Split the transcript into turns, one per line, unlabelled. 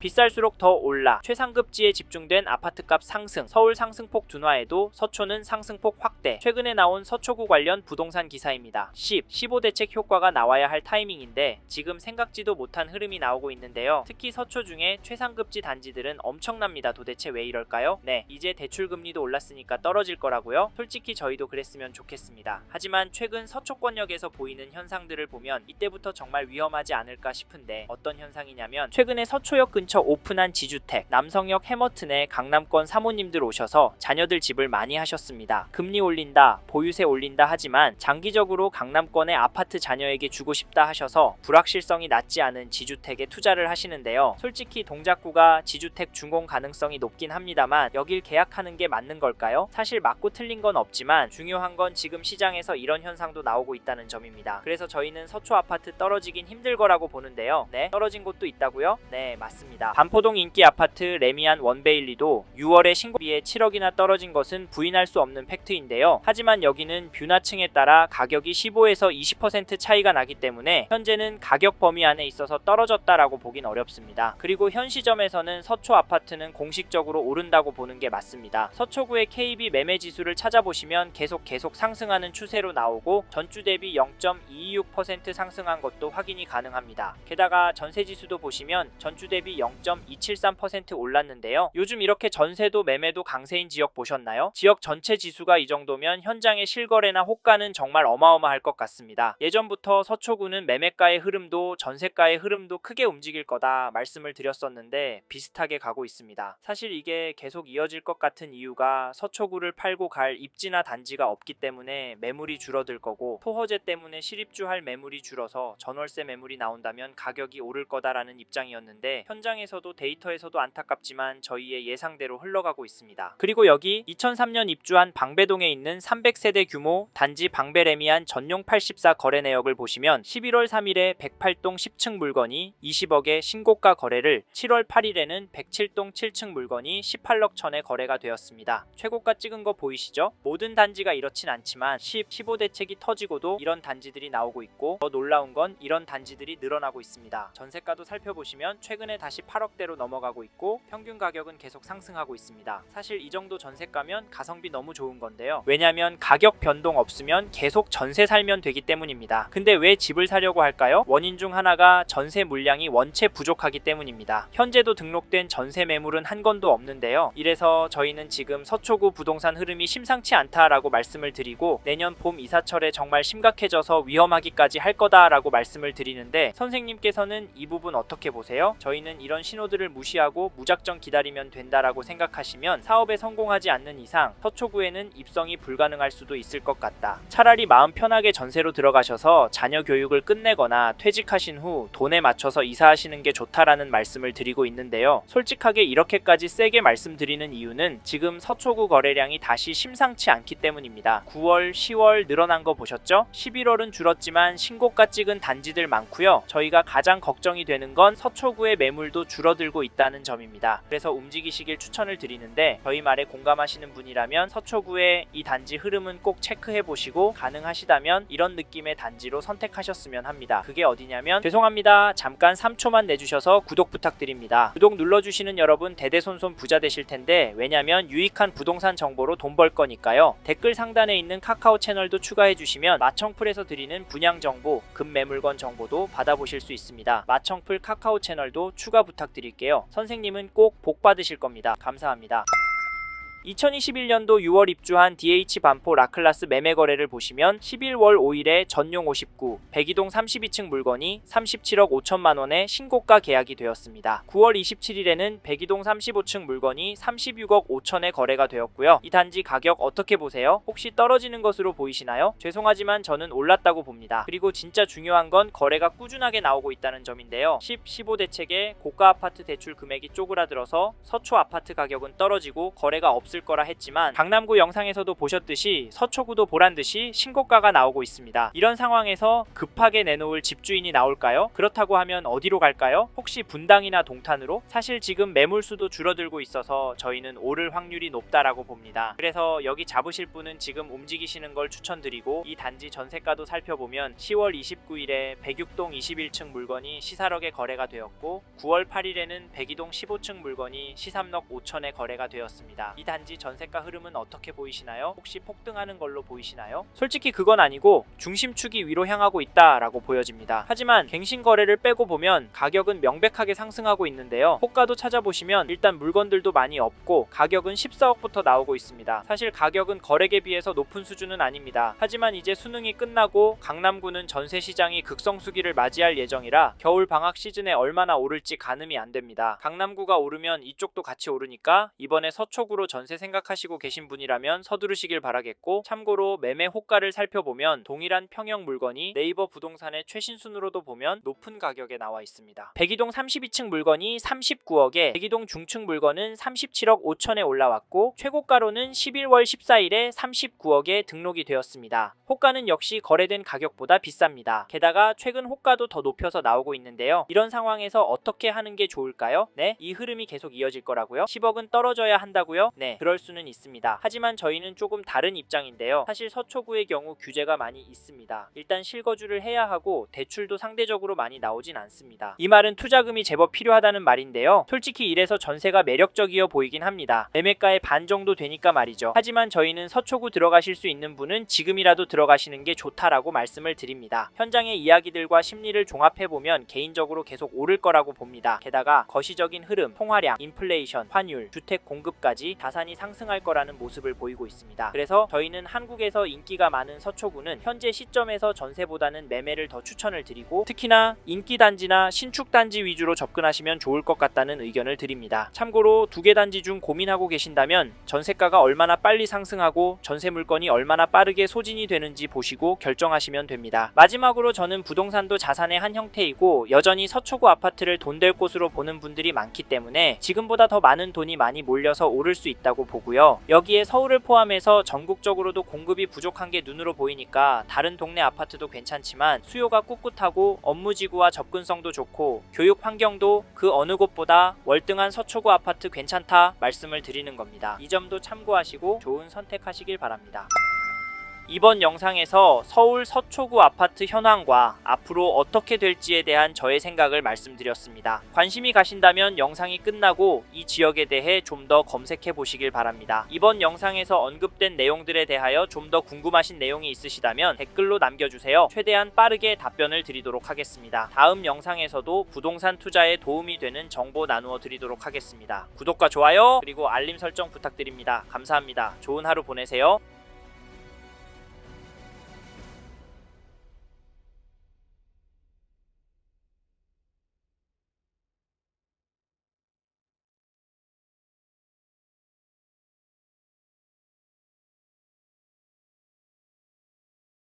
비쌀수록 더 올라 최상급지에 집중된 아파트값 상승, 서울 상승폭 둔화에도 서초는 상승폭 확대. 최근에 나온 서초구 관련 부동산 기사입니다. 15 대책 효과가 나와야 할 타이밍인데 지금 생각지도 못한 흐름이 나오고 있는데요. 특히 서초 중에 최상급지 단지들은 엄청납니다. 도대체 왜 이럴까요? 네, 이제 대출금리도 올랐으니까 떨어질 거라고요? 솔직히 저희도 그랬으면 좋겠습니다. 하지만 최근 서초권역에서 보이는 현상들을 보면 이때부터 정말 위험하지 않을까 싶은데 어떤 현상이냐면 최근에 서초역 근처 오픈한 지주택, 남성역 해머튼에 강남권 사모님들 오셔서 자녀들 집을 많이 하셨습니다. 금리 올린다, 보유세 올린다 하지만 장기적으로 강남권의 아파트 자녀에게 주고 싶다 하셔서 불확실성이 낮지 않은 지주택에 투자를 하시는데요. 솔직히 동작구가 지주택 준공 가능성이 높긴 합니다만 여길 계약하는 게 맞는 걸까요? 사실 맞고 틀린 건 없지만 중요한 건 지금 시장에서 이런 현상도 나오고 있다는 점입니다. 그래서 저희는 서초 아파트 떨어지긴 힘들 거라고 보는데요. 네, 떨어진 곳도 있다고요? 네, 맞습니다. 반포동 인기 아파트 레미안 원베일리도 6월에 신고비에 7억이나 떨어진 것은 부인할 수 없는 팩트인데요. 하지만 여기는 뷰나층에 따라 가격이 15에서 20% 차이가 나기 때문에 현재는 가격 범위 안에 있어서 떨어졌다라고 보긴 어렵습니다. 그리고 현 시점에서는 서초 아파트는 공식적으로 오른다고 보는 게 맞습니다. 서초구의 KB 매매 지수를 찾아보시면 계속 상승하는 추세로 나오고 전주 대비 0.226% 상승한 것도 확인이 가능합니다. 게다가 전세 지수도 보시면 전주 대비 0.273% 올랐는데요. 요즘 이렇게 전세도 매매도 강세인 지역 보셨나요? 지역 전체 지수가 이 정도면 현장의 실거래나 호가는 정말 어마어마할 것 같습니다. 예전부터 서초구는 매매가의 흐름도 전세가의 흐름도 크게 움직일 거다 말씀을 드렸었는데 비슷하게 가고 있습니다. 사실 이게 계속 이어질 것 같은 이유가 서초구를 팔고 갈 입지나 단지가 없기 때문에 매물이 줄어들 거고 토허제 때문에 실입주할 매물이 줄어서 전월세 매물이 나온다면 가격이 오를 거다라는 입장이었는데 현장에서도 데이터에서도 안타깝지만 저희의 예상대로 흘러가고 있습니다. 그리고 여기 2003년 입주한 방배동에 있는 300세대 규모 단지 방배레미안 전용 84 거래 내역을 보시면 11월 3일에 108동 10층 물건이 20억에 신고가 거래를 7월 8일에는 107동 7층 물건이 18억 천에 거래가 되었습니다. 최고가 찍은 거 보이시죠? 모든 단지가 이렇진 않지만 15 대책이 터지고도 이런 단지들이 나오고 있고 더 놀라운 건 이런 단지들이 늘어나고 있습니다. 전세가도 살펴보시면 최근에 다시 8억대로 넘어가고 있고 평균 가격은 계속 상승하고 있습니다. 사실 이 정도 전세가면 가성비 너무 좋은 건데요. 왜냐면 가격 변동 없으면 계속 전세 살면 되기 때문입니다. 근데 왜 집을 사려고 할까요? 원인 중 하나가 전세 물량이 원체 부족하기 때문입니다. 현재도 등록된 전세 매물은 한 건도 없는데요. 이래서 저희는 지금 서초구 부동산 흐름이 심상치 않다라고 말씀을 드리고 내년 봄 이사철에 정말 심각해져서 위험하기까지 할 거다라고 말씀을 드리는데 선생님께서는 이 부분 어떻게 보세요? 저희는 이런 신호들을 무시하고 무작정 기다리면 된다라고 생각하시면 사업에 성공하지 않는 이상 서초구에는 입성이 불가능할 수도 있을 것 같다. 차라리 마음 편하게 전세로 들어가셔서 자녀 교육을 끝내거나 퇴직하신 후 돈에 맞춰서 이사하시는 게 좋다라는 말씀을 드리고 있는데요. 솔직하게 이렇게까지 세게 말씀드리는 이유는 지금 서초구 거래량이 다시 심상치 않기 때문입니다. 9월, 10월 늘어난 거 보셨죠? 11월은 줄었지만 신고가 찍은 단지들 많고요. 저희가 가장 걱정이 되는 건 서초구의 매물도 줄어들고 있다는 점입니다. 그래서 움직이시길 추천을 드리는데 저희 말에 공감하시는 분이라면 서초구의 이 단지 흐름은 꼭 체크해보시고 가능하시다면 이런 느낌의 단지로 선택하셨으면 합니다. 그게 어디냐면 죄송합니다. 잠깐 3초만 내주셔서 구독 부탁드립니다. 구독 눌러주시는 여러분 대대손손 부자 되실 텐데 왜냐면 유익한 부동산 정보로 돈 벌 거니까요. 댓글 상단에 있는 카카오 채널도 추가해주시면 마청풀에서 드리는 분양 정보, 급매물건 정보도 받아보실 수 있습니다. 마청풀 카카오 채널도 추가 부탁드릴게요. 선생님은 꼭 복 받으실 겁니다. 감사합니다. 2021년도 6월 입주한 DH 반포 라클라스 매매 거래를 보시면 11월 5일에 전용 59, 백이동 32층 물건이 37억 5천만 원에 신고가 계약이 되었습니다. 9월 27일에는 백이동 35층 물건이 36억 5천에 거래가 되었고요. 이 단지 가격 어떻게 보세요? 혹시 떨어지는 것으로 보이시나요? 죄송하지만 저는 올랐다고 봅니다. 그리고 진짜 중요한 건 거래가 꾸준하게 나오고 있다는 점인데요. 15 대책에 고가 아파트 대출 금액이 쪼그라들어서 서초 아파트 가격은 떨어지고 거래가 없을 없을 거라 했지만 강남구 영상에서도 보셨듯이 서초구도 보란듯이 신고가가 나오고 있습니다. 이런 상황에서 급하게 내놓을 집주인이 나올까요? 그렇다고 하면 어디로 갈까요? 혹시 분당이나 동탄으로? 사실 지금 매물수도 줄어들고 있어서 저희는 오를 확률이 높다라고 봅니다. 그래서 여기 잡으실 분은 지금 움직이시는 걸 추천드리고, 이 단지 전세가도 살펴보면 10월 29일에 106동 21층 물건이 시사럭에 거래가 되었고 9월 8일에는 102동 15층 물건이 시삼럭 5천에 거래가 되었습니다. 이 단지 전세가 흐름은 어떻게 보이시나요? 혹시 폭등하는 걸로 보이시나요? 솔직히 그건 아니고 중심축이 위로 향하고 있다라고 보여집니다. 하지만 갱신 거래를 빼고 보면 가격은 명백하게 상승하고 있는데요. 호가도 찾아보시면 일단 물건들도 많이 없고 가격은 14억부터 나오고 있습니다. 사실 가격은 거래에 비해서 높은 수준은 아닙니다. 하지만 이제 수능이 끝나고 강남구는 전세 시장이 극성수기를 맞이할 예정이라 겨울 방학 시즌에 얼마나 오를지 가늠이 안 됩니다. 강남구가 오르면 이쪽도 같이 오르니까 이번에 서초구로 전세 생각하시고 계신 분이라면 서두르시길 바라겠고, 참고로 매매 호가를 살펴보면 동일한 평형 물건이 네이버 부동산의 최신 순으로도 보면 높은 가격에 나와 있습니다. 102동 32층 물건이 39억에 102동 중층 물건은 37억 5천에 올라왔고 최고가로는 11월 14일에 39억에 등록이 되었습니다. 호가는 역시 거래된 가격보다 비쌉니다. 게다가 최근 호가도 더 높여서 나오고 있는데요. 이런 상황에서 어떻게 하는 게 좋을까요? 네, 이 흐름이 계속 이어질 거라고요? 10억은 떨어져야 한다고요? 네, 그럴 수는 있습니다. 하지만 저희는 조금 다른 입장인데요. 사실 서초구의 경우 규제가 많이 있습니다. 일단 실거주를 해야 하고 대출도 상대적으로 많이 나오진 않습니다. 이 말은 투자금이 제법 필요하다는 말인데요. 솔직히 이래서 전세가 매력적이어 보이긴 합니다. 매매가의 반 정도 되니까 말이죠. 하지만 저희는 서초구 들어가실 수 있는 분은 지금이라도 들어가시는 게 좋다라고 말씀을 드립니다. 현장의 이야기들과 심리를 종합해보면 개인적으로 계속 오를 거라고 봅니다. 게다가 거시적인 흐름, 통화량, 인플레이션, 환율, 주택 공급까지 자산이 상승할 거라는 모습을 보이고 있습니다. 그래서 저희는 한국에서 인기가 많은 서초구는 현재 시점에서 전세보다는 매매를 더 추천을 드리고, 특히나 인기 단지나 신축 단지 위주로 접근하시면 좋을 것 같다는 의견을 드립니다. 참고로 두 개 단지 중 고민하고 계신다면 전세가가 얼마나 빨리 상승하고 전세 물건이 얼마나 빠르게 소진이 되는지 보시고 결정하시면 됩니다. 마지막으로 저는 부동산도 자산의 한 형태이고 여전히 서초구 아파트를 돈 될 곳으로 보는 분들이 많기 때문에 지금보다 더 많은 돈이 많이 몰려서 오를 수 있다고 보고요. 여기에 서울을 포함해서 전국적으로도 공급이 부족한 게 눈으로 보이니까 다른 동네 아파트도 괜찮지만 수요가 꿋꿋하고 업무지구와 접근성도 좋고 교육 환경도 그 어느 곳보다 월등한 서초구 아파트 괜찮다 말씀을 드리는 겁니다. 이 점도 참고하시고 좋은 선택하시길 바랍니다. 이번 영상에서 서울 서초구 아파트 현황과 앞으로 어떻게 될지에 대한 저의 생각을 말씀드렸습니다. 관심이 가신다면 영상이 끝나고 이 지역에 대해 좀 더 검색해 보시길 바랍니다. 이번 영상에서 언급된 내용들에 대하여 좀 더 궁금하신 내용이 있으시다면 댓글로 남겨주세요. 최대한 빠르게 답변을 드리도록 하겠습니다. 다음 영상에서도 부동산 투자에 도움이 되는 정보 나누어 드리도록 하겠습니다. 구독과 좋아요 그리고 알림 설정 부탁드립니다. 감사합니다. 좋은 하루 보내세요.